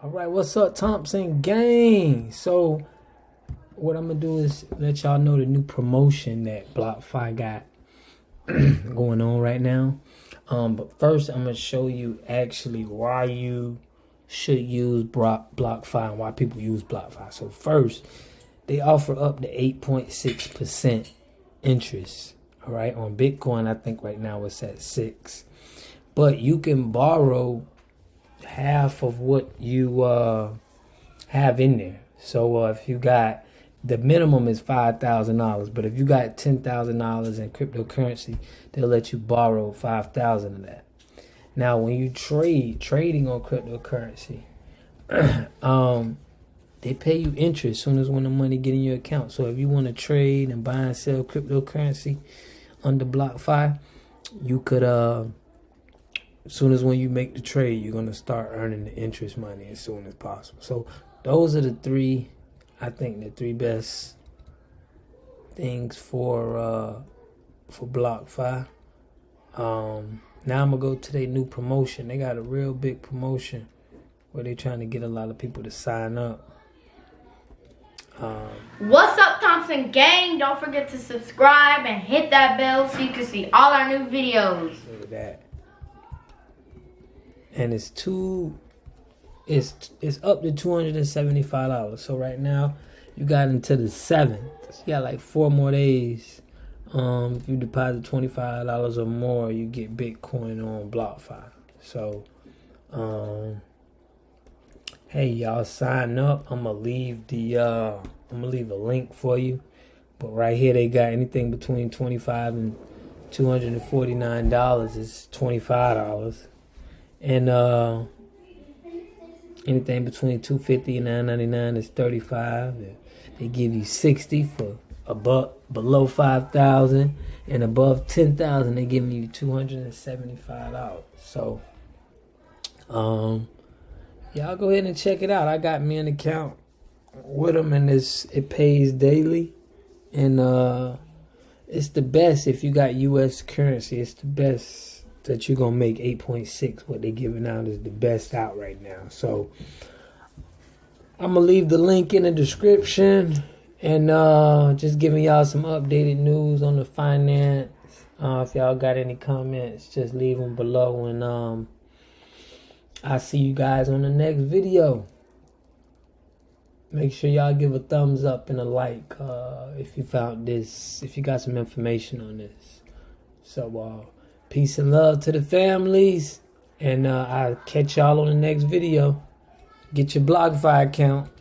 All right, what's up, Thompson Gang? So, what I'm gonna do is let y'all know the new promotion that BlockFi got going on right now. But first, I'm gonna show you actually why you should use BlockFi and why people use BlockFi. So first, they offer up to 8.6% interest. All right, on Bitcoin, I think right now it's at 6, but you can borrow half of what you have in there. So if you got, the minimum is $5,000, but if you got $10,000 in cryptocurrency, they'll let you borrow 5,000 of that. Now, when you trading on cryptocurrency, they pay you interest as soon as when the money get in your account. So if you want to trade and buy and sell cryptocurrency under BlockFi, you could as soon as when you make the trade, you're going to start earning the interest money as soon as possible. So those are the three, I think, the three best things for BlockFi. Now I'm going to go to their new promotion. They got a real big promotion where they're trying to get a lot of people to sign up. What's up, Thompson Gang? Don't forget to subscribe and hit that bell so you can see all our new videos. Look at that. And it's up to $275. So right now you got until the 7th. So you got like 4 more days. If you deposit $25 or more, you get Bitcoin on BlockFi. So hey, y'all, sign up. I'm gonna leave a link for you. But right here they got anything between $25 and $249 is $25. And anything between $250 and $9.99 is $35. They give you $60 for below $5,000, and above $10,000 they giving you $275. So y'all go ahead and check it out. I got me an account with them, and it pays daily, and it's the best if you got U.S. currency. It's the best that you're gonna make. 8.6, what they giving out is the best out right now. So I'm gonna leave the link in the description, and just giving y'all some updated news on the finance. If y'all got any comments, just leave them below, and I'll see you guys on the next video. Make sure y'all give a thumbs up and a like if you found this, if you got some information on this. So peace and love to the families, and I'll catch y'all on the next video. Get your BlockFi account.